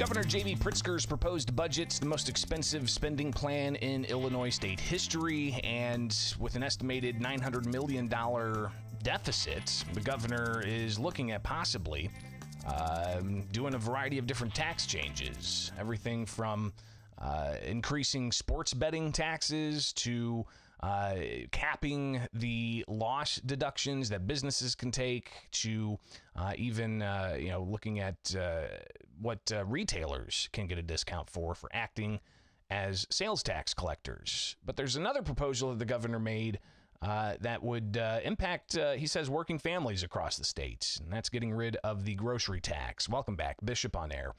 Governor J.B. Pritzker's proposed budget's the most expensive spending plan in Illinois state history, and with an estimated $900 million deficit, the governor is looking at possibly doing a variety of different tax changes. Everything from increasing sports betting taxes to capping the loss deductions that businesses can take to even looking at what retailers can get a discount for acting as sales tax collectors. But there's another proposal that the governor made that would impact, he says, working families across the state, and that's getting rid of the grocery tax. Welcome back. Bishop on air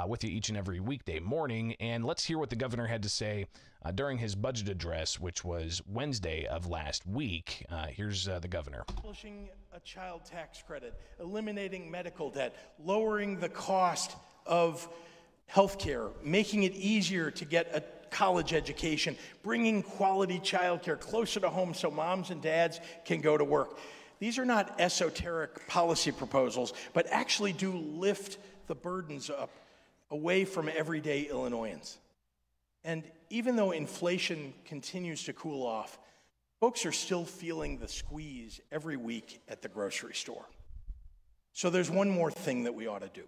with you each and every weekday morning, and let's hear what the governor had to say during his budget address, which was Wednesday of last week. Here's the governor. Establishing a child tax credit, eliminating medical debt, lowering the cost of health care, making it easier to get a college education, bringing quality childcare closer to home so moms and dads can go to work. These are not esoteric policy proposals, but actually do lift the burdens up away from everyday Illinoisans. And even though inflation continues to cool off, folks are still feeling the squeeze every week at the grocery store. So there's one more thing that we ought to do.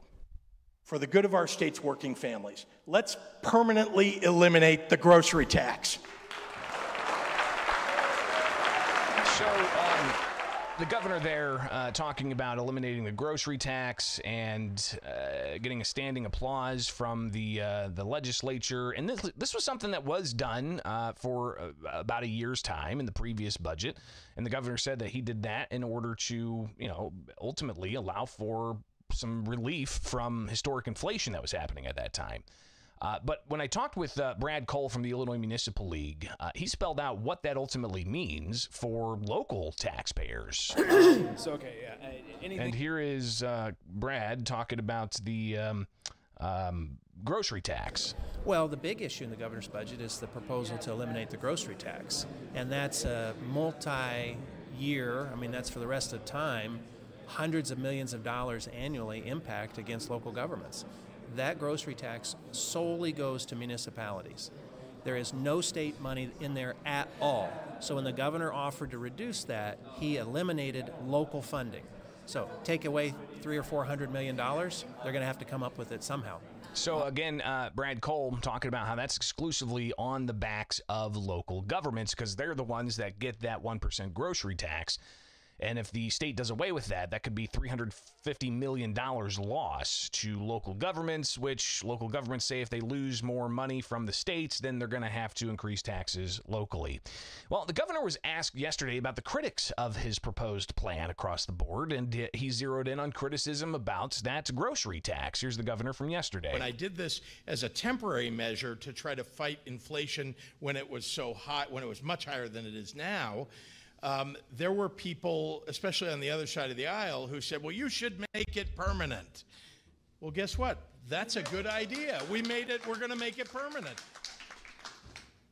For the good of our state's working families, let's permanently eliminate the grocery tax. So the governor there talking about eliminating the grocery tax and getting a standing applause from the legislature. And this was something that was done for about a year's time in the previous budget. And the governor said that he did that in order to, ultimately allow for some relief from historic inflation that was happening at that time. But when I talked with Brad Cole from the Illinois Municipal League, he spelled out what that ultimately means for local taxpayers. And here is Brad talking about the grocery tax. Well, the big issue in the governor's budget is the proposal to eliminate the grocery tax. And that's a multi-year, that's for the rest of time, hundreds of millions of dollars annually impact against local governments. That grocery tax solely goes to municipalities. There is no state money in there at all. So when the governor offered to reduce that, he eliminated local funding. So take away $300 or $400 million, they're going to have to come up with it somehow. So again, Brad Cole talking about how that's exclusively on the backs of local governments because they're the ones that get that 1% grocery tax. And if the state does away with that, that could be $350 million loss to local governments, which local governments say if they lose more money from the states, then they're going to have to increase taxes locally. Well, the governor was asked yesterday about the critics of his proposed plan across the board, and he zeroed in on criticism about that grocery tax. Here's the governor from yesterday. When I did this as a temporary measure to try to fight inflation when it was so high, when it was much higher than it is now, there were people, especially on the other side of the aisle, who said, well, you should make it permanent. Well, guess what? That's a good idea. We're going to make it permanent.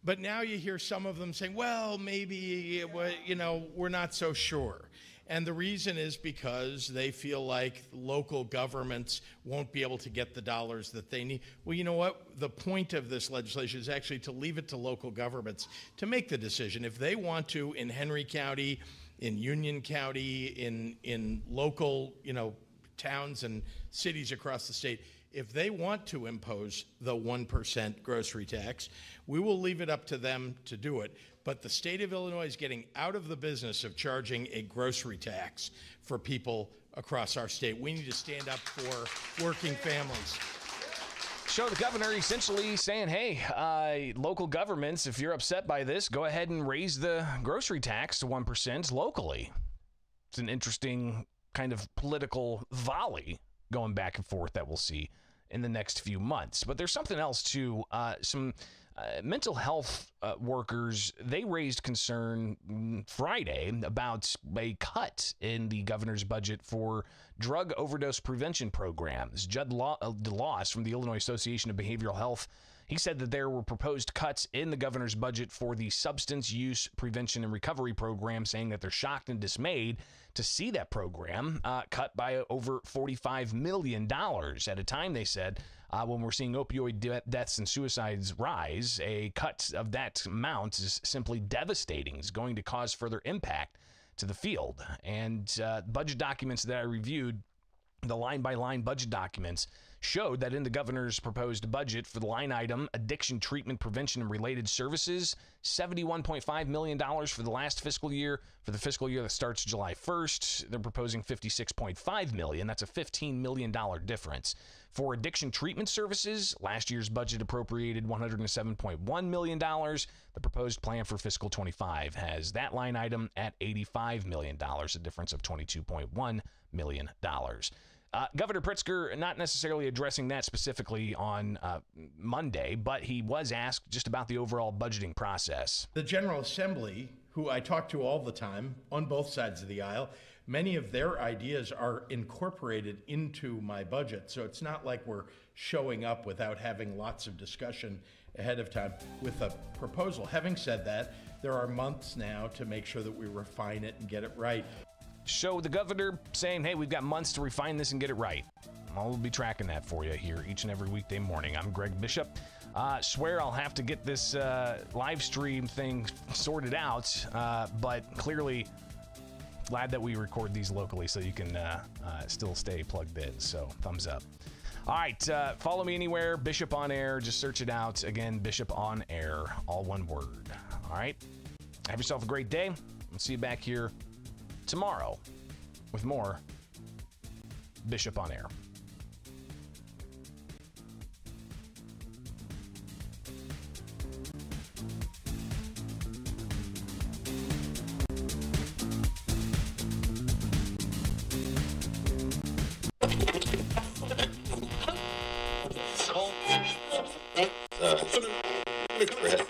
But now you hear some of them saying, well, maybe, we're not so sure. And the reason is because they feel like local governments won't be able to get the dollars that they need. Well, you know what? The point of this legislation is actually to leave it to local governments to make the decision. If they want to, in Henry County, in Union County, in local, towns and cities across the state, if they want to impose the 1% grocery tax, we will leave it up to them to do it. But the state of Illinois is getting out of the business of charging a grocery tax for people across our state. We need to stand up for working families. So the governor essentially saying, hey, local governments, if you're upset by this, go ahead and raise the grocery tax to 1% locally. It's an interesting kind of political volley going back and forth that we'll see in the next few months. But there's something else too. Some mental health workers, they raised concern Friday about a cut in the governor's budget for drug overdose prevention programs. Judd DeLoss from the Illinois Association of Behavioral Health, he said that there were proposed cuts in the governor's budget for the substance use prevention and recovery program, saying that they're shocked and dismayed to see that program cut by over $45 million at a time, they said, When we're seeing opioid deaths and suicides rise, a cut of that amount is simply devastating. It's going to cause further impact to the field. And budget documents that I reviewed, the line-by-line budget documents, showed that in the governor's proposed budget for the line item addiction treatment prevention and related services, $71.5 million for the last fiscal year. For the fiscal year that starts July 1st, they're proposing $56.5 million. That's a $15 million difference. For addiction treatment services, last year's budget appropriated $107.1 million. The proposed plan for fiscal 25 has that line item at $85 million, a difference of $22.1 million. Governor Pritzker not necessarily addressing that specifically on Monday, but he was asked just about the overall budgeting process. The General Assembly, who I talk to all the time on both sides of the aisle, many of their ideas are incorporated into my budget. So it's not like we're showing up without having lots of discussion ahead of time with a proposal. Having said that, there are months now to make sure that we refine it and get it right. So the governor saying, hey, we've got months to refine this and get it right. I'll be tracking that for you here each and every weekday morning. I'm Greg Bishop. Swear I'll have to get this live stream thing sorted out, but clearly glad that we record these locally so you can still stay plugged in. So thumbs up. All right, follow me anywhere, Bishop on Air. Just search it out. Again, Bishop on Air, all one word. All right, have yourself a great day. I'll see you back here tomorrow with more Bishop on Air. Regret.